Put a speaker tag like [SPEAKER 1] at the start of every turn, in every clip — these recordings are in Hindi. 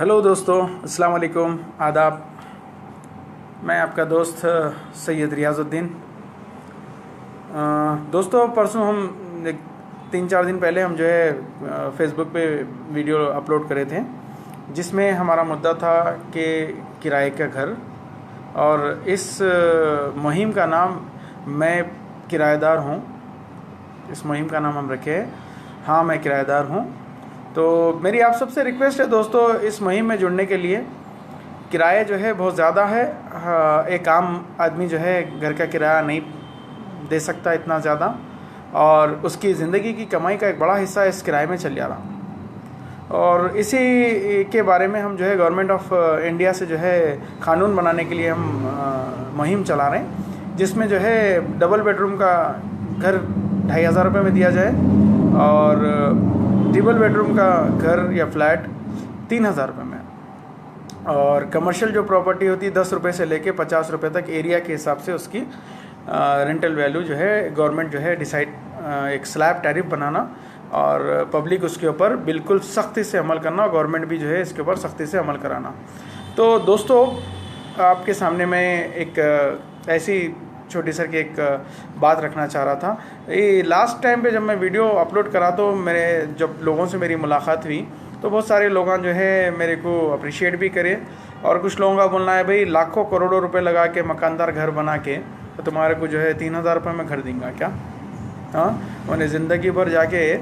[SPEAKER 1] हेलो दोस्तों, अस्सलाम वालेकुम, आदाब। मैं आपका दोस्त सैयद रियाजुद्दीन। दोस्तों, परसों हम 3-4 दिन पहले हम जो है फेसबुक पे वीडियो अपलोड करे थे, जिसमें हमारा मुद्दा था कि किराए का घर। और इस मुहिम का नाम मैं किराएदार हूँ। इस मुहिम का नाम हम रखे हैं, हाँ मैं किराएदार हूँ। तो मेरी आप सबसे रिक्वेस्ट है दोस्तों, इस मुहिम में जुड़ने के लिए। किराया जो है बहुत ज़्यादा है। एक आम आदमी जो है घर का किराया नहीं दे सकता इतना ज़्यादा, और उसकी ज़िंदगी की कमाई का एक बड़ा हिस्सा इस किराए में चल जा रहा। और इसी के बारे में हम जो है गवर्नमेंट ऑफ इंडिया से जो है कानून बनाने के लिए हम मुहिम चला रहे हैं, जिसमें जो है डबल बेडरूम का घर 2,500 रुपये में दिया जाए, और ट्रिपल बेडरूम का घर या फ्लैट 3,000 रुपये में। और कमर्शियल जो प्रॉपर्टी होती है 10 रुपये से लेके 50 रुपये तक एरिया के हिसाब से उसकी रेंटल वैल्यू जो है गवर्नमेंट जो है डिसाइड, एक स्लैब टैरिफ बनाना, और पब्लिक उसके ऊपर बिल्कुल सख्ती से अमल करना, और गवर्नमेंट भी जो है इसके ऊपर सख्ती से अमल कराना। तो दोस्तों, आपके सामने मैं एक ऐसी छोटी सर की एक बात रखना चाह रहा था। ये लास्ट टाइम पे जब मैं वीडियो अपलोड करा तो जब लोगों से मेरी मुलाकात हुई तो बहुत सारे लोग जो है मेरे को अप्रिशिएट भी करे, और कुछ लोगों का बोलना है भाई लाखों करोड़ों रुपए लगा के मकानदार घर बना के तो तुम्हारे को जो है 3,000 रुपये में घर दूंगा क्या? हाँ, उन्हें ज़िंदगी भर जाके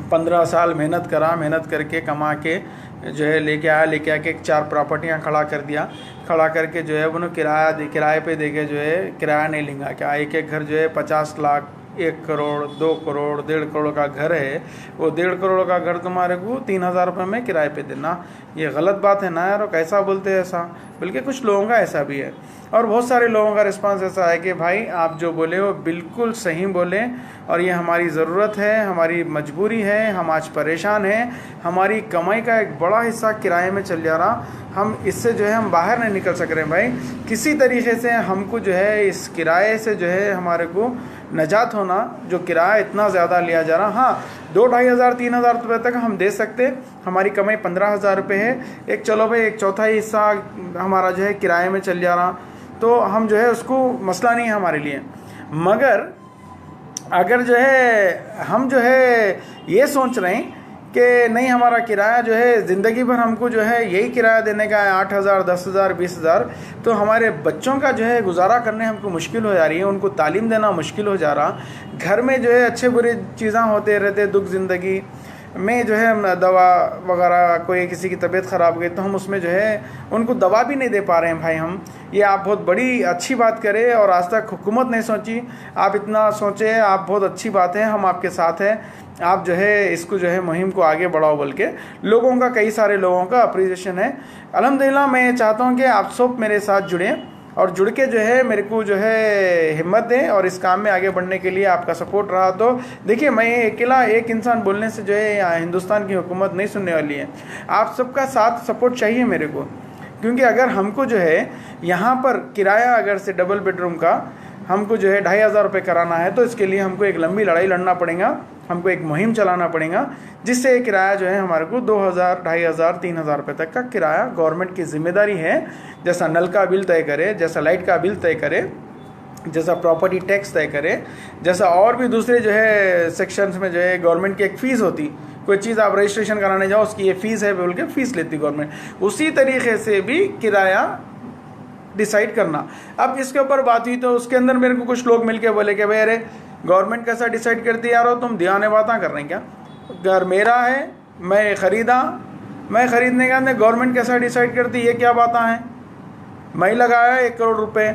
[SPEAKER 1] 15 साल मेहनत करके कमा के जो है लेके आके 4 प्रॉपर्टियाँ खड़ा कर दिया, खड़ा करके जो है उन्होंने किराए पे दे के जो है किराया नहीं लेंगे क्या? एक घर जो है 50 लाख, 1 करोड़, 2 करोड़, 1.5 करोड़ का घर है, वो 1.5 करोड़ का घर तुम्हारे को 3,000 रुपये में किराए पे देना, ये गलत बात है ना यार। और कैसा बोलते हैं ऐसा? बल्कि कुछ लोगों का ऐसा भी है, और बहुत सारे लोगों का रिस्पांस ऐसा है कि भाई आप जो बोले वो बिल्कुल सही बोले, और ये हमारी ज़रूरत है, हमारी मजबूरी है, हम आज परेशान हैं, हमारी कमाई का एक बड़ा हिस्सा किराए में चल जा रहा, हम इससे जो है हम बाहर नहीं निकल सक रहे हैं। भाई किसी तरीके से हमको जो है इस किराए से जो है हमारे को नजात होना, जो किराया इतना ज़्यादा लिया जा रहा। हाँ, 2,500 3,000 रुपये तक हम दे सकते, हमारी कमाई 15,000 रुपये है, एक चलो भाई एक चौथाई हिस्सा हमारा जो है किराए में चल जा रहा, तो हम जो है उसको मसला नहीं है हमारे लिए। मगर अगर जो है हम जो है ये सोच रहे हैं कि नहीं हमारा किराया जो है ज़िंदगी भर हमको जो है यही किराया देने का है 8,000, 10,000, 20,000, तो हमारे बच्चों का जो है गुजारा करने हमको मुश्किल हो जा रही है, उनको तालीम देना मुश्किल हो जा रहा। घर में जो है अच्छे बुरे चीज़ें होते रहते, दुख ज़िंदगी में जो है दवा वगैरह, कोई किसी की तबीयत ख़राब हो गई तो हम उसमें जो है उनको दवा भी नहीं दे पा रहे हैं। भाई हम ये आप बहुत बड़ी अच्छी बात करें, और आज तक हुकूमत नहीं सोची, आप इतना सोचे, आप बहुत अच्छी बात है, हम आपके साथ हैं, आप जो है इसको जो है मुहिम को आगे बढ़ाओ बोल के लोगों का, कई सारे लोगों का अप्रिसिएशन है। अल्हम्दुलिल्लाह, मैं चाहता हूँ कि आप सब मेरे साथ जुड़ें, और जुड़ के जो है मेरे को जो है हिम्मत दें, और इस काम में आगे बढ़ने के लिए आपका सपोर्ट रहा तो देखिए, मैं अकेला एक इंसान बोलने से जो है हिंदुस्तान की हुकूमत नहीं सुनने वाली है। आप सबका साथ सपोर्ट चाहिए मेरे को, क्योंकि अगर हमको जो है यहाँ पर किराया अगर से डबल बेडरूम का हमको जो है 2,500 रुपये कराना है, तो इसके लिए हमको एक लंबी लड़ाई लड़ना पड़ेगा, हमको एक मुहिम चलाना पड़ेगा, जिससे किराया जो है हमारे को 2,000, 2,500, 3,000 रुपये तक का किराया गवर्नमेंट की जिम्मेदारी है। जैसा नल का बिल तय करे, जैसा लाइट का बिल तय करे, जैसा प्रॉपर्टी टैक्स तय करे, जैसा और भी दूसरे जो है सेक्शंस में जो है गवर्नमेंट की एक फ़ीस होती, कोई चीज़ आप रजिस्ट्रेशन कराने जाओ उसकी ये फ़ीस है बोल के फ़ीस लेती गवर्नमेंट, उसी तरीके से भी किराया डिसाइड करना। अब इसके ऊपर बात हुई तो उसके अंदर मेरे को कुछ लोग मिलके बोले कि भाई अरे गवर्नमेंट कैसा डिसाइड करती यार, हो तुम दीवाने बातें कर रहे हैं क्या? घर मेरा है, मैं ख़रीदा, मैं ख़रीदने के अंदर गवर्नमेंट कैसा डिसाइड करती, ये क्या बातें हैं? मैं लगाया 1 करोड़ रुपए,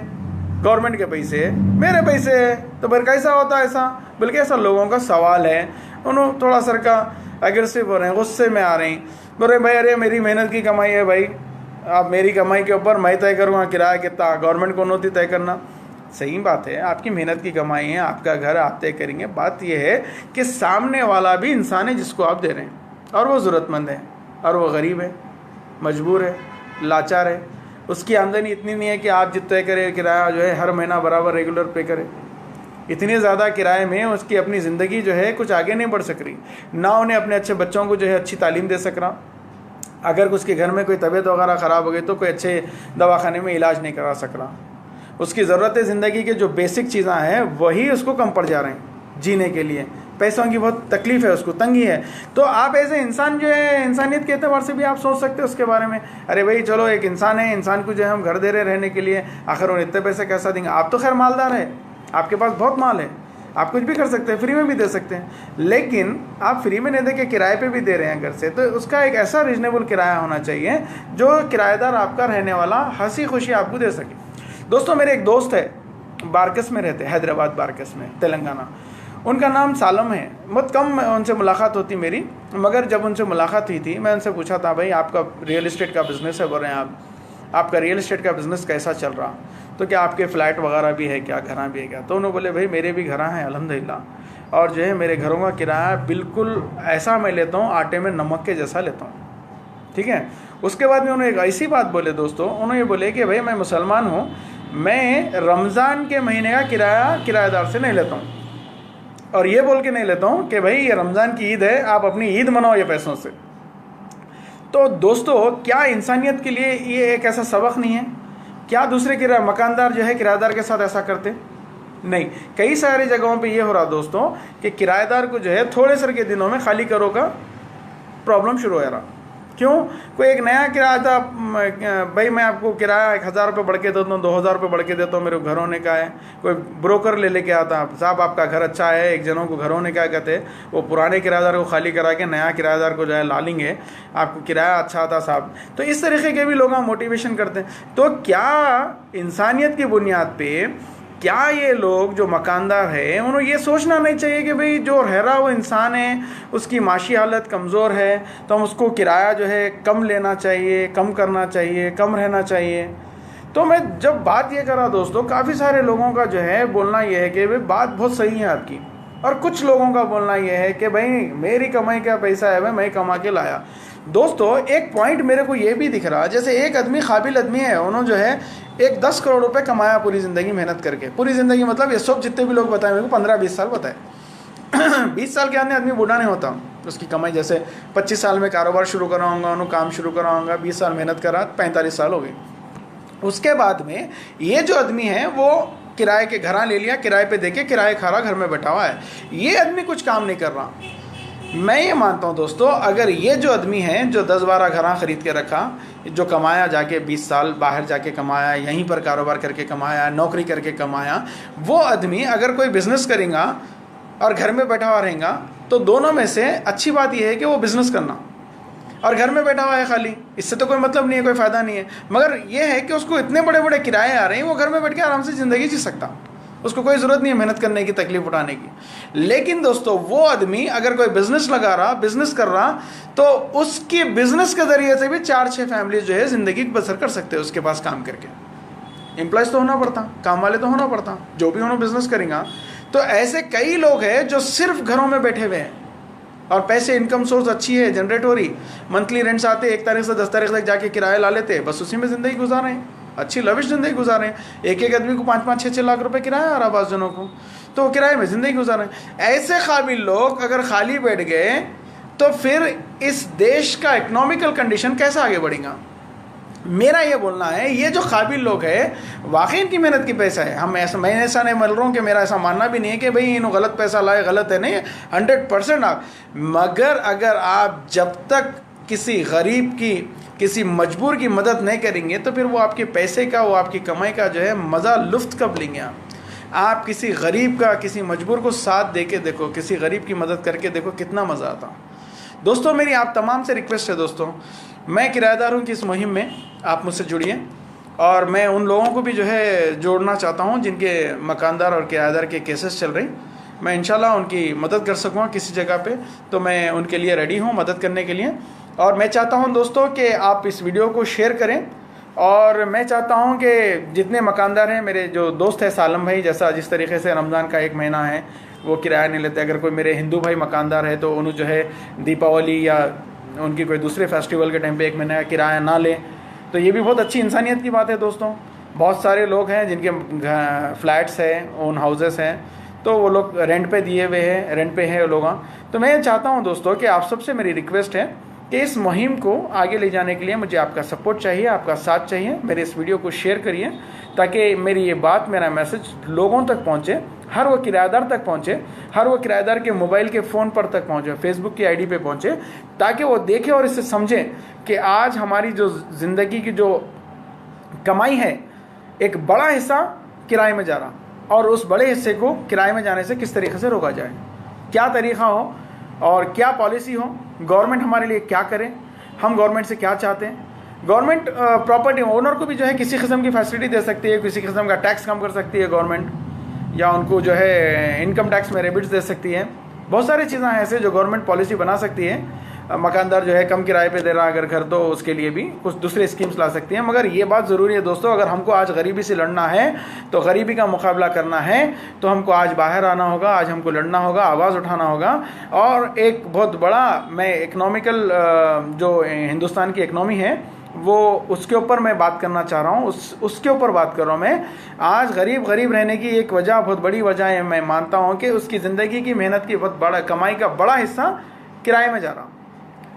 [SPEAKER 1] गवर्नमेंट के पैसे है, मेरे पैसे है, तो फिर कैसा होता है ऐसा? बल्कि ऐसा लोगों का सवाल है, उन्होंने थोड़ा सर का एग्रेसिव हो रहे हैं, गुस्से में आ रहे हैं, बोल रहे भाई अरे मेरी मेहनत की कमाई है भाई, आप मेरी कमाई के ऊपर मैं तय करूँगा किराया कितना, गवर्नमेंट को नहीं तय करना। सही बात है, आपकी मेहनत की कमाई है, आपका घर आप तय करेंगे। बात यह है कि सामने वाला भी इंसान है जिसको आप दे रहे हैं, और वो ज़रूरतमंद है, और वो गरीब है, मजबूर है, लाचार है, उसकी आमदनी इतनी नहीं है कि आप जितना तय करें किराया जो है हर महीना बराबर रेगुलर पे करें। इतने ज़्यादा किराए में उसकी अपनी ज़िंदगी जो है कुछ आगे नहीं बढ़ सक रही, ना उन्हें अपने अच्छे बच्चों को जो है अच्छी तालीम दे सक रहा, अगर उसके घर में कोई तबीयत वगैरह ख़राब हो गई तो कोई अच्छे दवाखाने में इलाज नहीं करा सक रहा। उसकी ज़रूरत है ज़िंदगी के जो बेसिक चीज़ें हैं वही उसको कम पड़ जा रहे हैं जीने के लिए। पैसों की बहुत तकलीफ़ है, उसको तंगी है। तो आप ऐसे इंसान जो है, इंसानियत के एतबार से भी आप सोच सकते हो उसके बारे में। अरे भाई चलो एक इंसान है, इंसान को जो है हम घर दे रहे रहने के लिए, आखिर वो इतने पैसे कैसा देंगे। आप तो खैर मालदार है, आपके पास बहुत माल है, आप कुछ भी कर सकते हैं, फ्री में भी दे सकते हैं। लेकिन आप फ्री में नहीं दे के किराए पे भी दे रहे हैं घर से, तो उसका एक ऐसा रीजनेबल किराया होना चाहिए जो किराएदार आपका रहने वाला हंसी खुशी आपको दे सके। दोस्तों मेरे एक दोस्त है, बारकस में रहते हैं, हैदराबाद बारकस में, तेलंगाना। उनका नाम सालम है। बहुत कम उनसे मुलाकात होती मेरी, मगर जब उनसे मुलाकात हुई थी मैं उनसे पूछा था, भाई आपका रियल इस्टेट का बिज़नेस है, बोल रहे हैं आपका रियल इस्टेट का बिज़नेस कैसा चल रहा, तो क्या आपके फ्लैट वगैरह भी है क्या, घर भी है क्या। तो उन्होंने बोले भाई मेरे भी घर हैं अल्हम्दुलिल्लाह, और जो है मेरे घरों का किराया बिल्कुल ऐसा मैं लेता हूँ आटे में नमक के जैसा लेता हूँ, ठीक है। उसके बाद में उन्होंने एक ऐसी बात बोले दोस्तों, उन्होंने बोले कि भाई मैं मुसलमान हूँ, मैं रमज़ान के महीने का किराया किराएदार से नहीं लेता हूँ, और ये बोल के नहीं लेता हूँ कि भाई ये रमज़ान की ईद है, आप अपनी ईद मनाओ ये पैसों से। तो दोस्तों क्या इंसानियत के लिए ये एक ऐसा सबक नहीं है? क्या दूसरे मकानदार जो है किराएदार के साथ ऐसा करते? नहीं। कई सारी जगहों पे ये हो रहा दोस्तों कि किराएदार को जो है थोड़े सर के दिनों में खाली करो का प्रॉब्लम शुरू हो रहा। क्यों? कोई एक नया किराया, भाई मैं आपको किराया 1000 रुपये बढ़ के देता हूँ, 2000 रुपये बढ़ के देता हूँ, मेरे घर होने का है। कोई ब्रोकर लेके आता, साहब आपका घर अच्छा है, एक जनों को घर होने का कहते, वो पुराने किराएदार को खाली करा के नया किराएदार को जो है ला लेंगे, आपको किराया अच्छा था साहब। तो इस तरीके के भी लोग मोटिवेशन करते हैं। तो क्या इंसानियत की बुनियाद पर क्या ये लोग जो मकानदार है उन्हें ये सोचना नहीं चाहिए कि भाई जो रह रहा वो इंसान है, उसकी माशी हालत कमज़ोर है, तो हम उसको किराया जो है कम लेना चाहिए, कम करना चाहिए, कम रहना चाहिए। तो मैं जब बात ये कर रहा दोस्तों, काफ़ी सारे लोगों का जो है बोलना ये है कि भाई बात बहुत सही है आपकी, और कुछ लोगों का बोलना ये है कि भाई मेरी कमाई का पैसा है, भाई मैं कमा के लाया। दोस्तों एक पॉइंट मेरे को ये भी दिख रहा, जैसे एक आदमी काबिल आदमी है, उन्होंने जो है एक 10 करोड़ रुपए कमाया पूरी ज़िंदगी मेहनत करके, पूरी ज़िंदगी मतलब ये सब जितने भी लोग बताए मेरे को 15-20 साल बताए 20 साल के अंदर आदमी बूढ़ा नहीं होता, उसकी कमाई जैसे 25 साल में कारोबार शुरू कराऊंगा, उन्होंने काम शुरू कराऊंगा, 20 साल मेहनत करा, 45 साल हो गए। उसके बाद में ये जो आदमी है वो किराए के घर ले लिया, किराए पे देके किराए खा रहा, घर में बैठा हुआ है, ये आदमी कुछ काम नहीं कर रहा। मैं ये मानता हूँ दोस्तों, अगर ये जो आदमी है जो 10-12 घर ख़रीद के रखा, जो कमाया जाके 20 साल बाहर जाके कमाया, यहीं पर कारोबार करके कमाया, नौकरी करके कमाया, वो आदमी अगर कोई बिज़नेस करेगा और घर में बैठा हुआ रहेगा, तो दोनों में से अच्छी बात यह है कि वो बिज़नेस करना, और घर में बैठा हुआ है खाली, इससे तो कोई मतलब नहीं है, कोई फ़ायदा नहीं है। मगर ये है कि उसको इतने बड़े बड़े किराए आ रहे हैं, वो घर में बैठ के आराम से ज़िंदगी जी सकता, उसको कोई ज़रूरत नहीं है मेहनत करने की, तकलीफ उठाने की। लेकिन दोस्तों वो आदमी अगर कोई बिज़नेस लगा रहा, बिज़नेस कर रहा, तो उसकी बिज़नेस के ज़रिए से भी 4-6 फैमिलीज जो है ज़िंदगी बसर कर सकते हैं उसके पास काम करके। एम्प्लॉयज़ तो होना पड़ता, काम वाले तो होना पड़ता, जो भी उन्होंने बिज़नेस करेंगे। तो ऐसे कई लोग हैं जो सिर्फ घरों में बैठे हुए हैं और पैसे, इनकम सोर्स अच्छी है, जनरेट हो रही, मंथली रेंट्स आते, 1 तारीख से 10 तारीख तक जाके किराया ला लेते, बस उसी में ज़िंदगी गुजार रहे हैं, अच्छी लविश ज़िंदगी गुजार रहे हैं। एक आदमी को 5-5, 6-6 लाख रुपए किराया आ रहा है, 5 जनों को, तो किराए में ज़िंदगी गुजार रहे हैं। ऐसे काबिल लोग अगर खाली बैठ गए तो फिर इस देश का इकोनॉमिकल कंडीशन कैसा आगे बढ़ेगा? मेरा ये बोलना है, ये जो काबिल लोग हैं वाकई इनकी मेहनत की पैसा है। मैं ऐसा नहीं बोल रहा हूँ कि मेरा ऐसा मानना भी नहीं है कि भाई इन्होंने गलत पैसा लाए, गलत है, नहीं, 100% आप। मगर अगर आप जब तक किसी गरीब की, किसी मजबूर की मदद नहीं करेंगे तो फिर वो आपके पैसे का, वो आपकी कमाई का जो है मज़ा, लुफ्त कब लेंगे आप किसी गरीब का, किसी मजबूर को साथ दे के देखो, किसी गरीब की मदद करके देखो, कितना मज़ा आता। दोस्तों मेरी आप तमाम से रिक्वेस्ट है दोस्तों, मैं किराएदार हूँ कि इस मुहिम में आप मुझसे जुड़िए, और मैं उन लोगों को भी जो है जोड़ना चाहता हूँ जिनके मकानदार और किराएदार के केसेस चल रही। मैं इंशाल्लाह उनकी मदद कर सकूँगा किसी जगह पे, तो मैं उनके लिए रेडी हूँ मदद करने के लिए। और मैं चाहता हूँ दोस्तों कि आप इस वीडियो को शेयर करें, और मैं चाहता हूँ कि जितने मकानदार हैं, मेरे जो दोस्त है सालम भाई, जैसा जिस तरीके से रमज़ान का 1 महीना है वो किराया नहीं लेते, अगर कोई मेरे हिंदू भाई मकानदार है तो उन्हें जो है दीपावली या उनकी कोई दूसरे फेस्टिवल के टाइम पे 1 महीने का किराया ना लें, तो ये भी बहुत अच्छी इंसानियत की बात है दोस्तों। बहुत सारे लोग हैं जिनके फ्लैट्स हैं, ओन हाउसेस हैं, तो वो लोग रेंट पे दिए हुए हैं, रेंट पे हैं लोग। तो मैं चाहता हूँ दोस्तों कि आप सबसे मेरी रिक्वेस्ट है कि इस मुहिम को आगे ले जाने के लिए मुझे आपका सपोर्ट चाहिए, आपका साथ चाहिए। मेरे इस वीडियो को शेयर करिए ताकि मेरी ये बात, मेरा मैसेज लोगों तक पहुँचे, हर वो किराएदार तक पहुँचे, हर वो किराएदार के मोबाइल के फ़ोन पर तक पहुँचे, फेसबुक की आईडी पे पहुँचे, ताकि वो देखे और इससे समझें कि आज हमारी जो ज़िंदगी की जो कमाई है, एक बड़ा हिस्सा किराए में जा रहा, और उस बड़े हिस्से को किराए में जाने से किस तरीके से रोका जाए, क्या तरीक़ा हो और क्या पॉलिसी हो, गवर्नमेंट हमारे लिए क्या करे, हम गवर्नमेंट से क्या चाहते हैं। गवर्नमेंट प्रॉपर्टी ओनर को भी जो है किसी किस्म की फैसिलिटी दे सकती है, किसी किस्म का टैक्स कम कर सकती है गवर्नमेंट, या उनको जो है इनकम टैक्स में रिबिट्स दे सकती है। बहुत सारी चीज़ें ऐसे जो गवर्नमेंट पॉलिसी बना सकती है। मकानदार जो है कम किराए पे दे रहा अगर घर, तो उसके लिए भी कुछ दूसरे स्कीम्स ला सकती हैं। मगर ये बात ज़रूरी है दोस्तों, अगर हमको आज गरीबी से लड़ना है, तो गरीबी का मुकाबला करना है, तो हमको आज बाहर आना होगा, आज हमको लड़ना होगा, आवाज़ उठाना होगा। और एक बहुत बड़ा मैं इकनॉमिकल जो हिंदुस्तान की इकनॉमी है वो उसके ऊपर मैं बात करना चाह रहा हूँ, उसके ऊपर बात कर रहा हूँ मैं। आज गरीब रहने की एक वजह, बहुत बड़ी वजह है, मैं मानता हूँ कि उसकी ज़िंदगी की मेहनत की बहुत बड़ा कमाई का बड़ा हिस्सा किराए में जा रहा।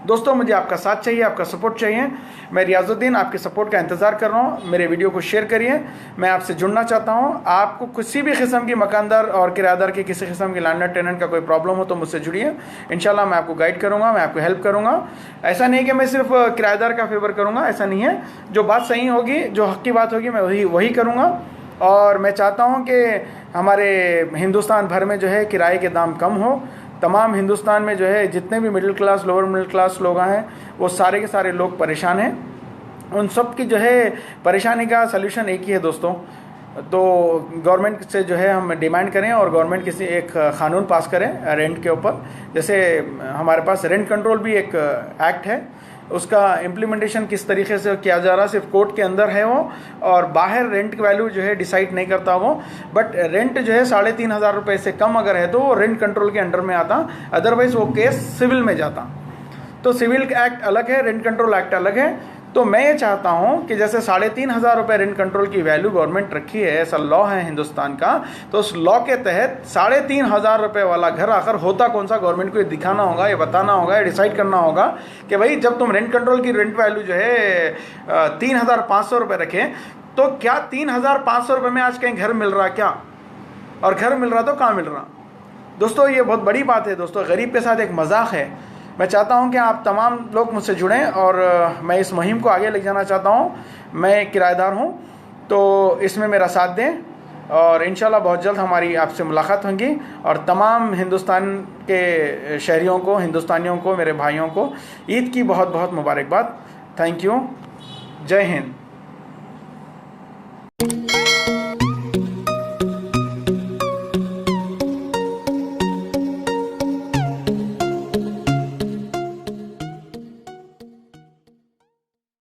[SPEAKER 1] दोस्तों मुझे आपका साथ चाहिए, आपका सपोर्ट चाहिए। मैं रियाजुद्दीन आपके सपोर्ट का इंतज़ार कर रहा हूँ। मेरे वीडियो को शेयर करिए, मैं आपसे जुड़ना चाहता हूँ। आपको किसी भी किस्म की मकानदार और किराएदार की किसी किस्म की लैंडलॉर्ड टेनेंट का कोई प्रॉब्लम हो तो मुझसे जुड़िए। इंशाल्लाह मैं आपको गाइड करूँगा, मैं आपको हेल्प करूँगा। ऐसा नहीं कि मैं सिर्फ किराएदार का फेवर करूँगा, ऐसा नहीं है। जो बात सही होगी, जो हक़ की बात होगी, मैं वही करूँगा। और मैं चाहता हूँ कि हमारे हिंदुस्तान भर में जो है किराए के दाम कम हो। तमाम हिंदुस्तान में जो है जितने भी middle class, lower middle class लोग हैं, वो सारे के सारे लोग परेशान हैं। उन सब की जो है परेशानी का सलूशन एक ही है दोस्तों। तो गवर्नमेंट से जो है हम डिमांड करें और गवर्नमेंट किसी एक क़ानून पास करें रेंट के ऊपर। जैसे हमारे पास रेंट कंट्रोल भी एक एक्ट है, उसका इम्प्लीमेंटेशन किस तरीके से किया जा रहा, सिर्फ कोर्ट के अंदर है वो, और बाहर रेंट की वैल्यू जो है डिसाइड नहीं करता वो। बट रेंट जो है 3,500 रुपये से कम अगर है तो वो रेंट कंट्रोल के अंडर में आता, अदरवाइज़ वो केस सिविल में जाता। तो सिविल एक्ट अलग है, रेंट कंट्रोल एक्ट अलग है। तो मैं ये चाहता हूँ कि जैसे 3,500 रुपये रेंट कंट्रोल की वैल्यू गवर्नमेंट रखी है, ऐसा लॉ है हिंदुस्तान का, तो उस लॉ के तहत 3,500 रुपये वाला घर आखिर होता कौन सा, गवर्नमेंट को ये दिखाना होगा, ये बताना होगा, ये डिसाइड करना होगा कि भाई जब तुम रेंट कंट्रोल की रेंट वैल्यू जो है 3,500 रुपये रखें, तो क्या 3,500 रुपये में आज कहीं घर मिल रहा क्या? और घर मिल रहा तो कहाँ मिल रहा? दोस्तों ये बहुत बड़ी बात है दोस्तों, गरीब के साथ एक मजाक है। मैं चाहता हूं कि आप तमाम लोग मुझसे जुड़ें और मैं इस मुहिम को आगे ले जाना चाहता हूं। मैं किराएदार हूं, तो इसमें मेरा साथ दें और इंशाल्लाह बहुत जल्द हमारी आपसे मुलाकात होगी। और तमाम हिंदुस्तान के शहरियों को, हिंदुस्तानियों को, मेरे भाइयों को ईद की बहुत बहुत मुबारकबाद। Thank you. जय हिंद।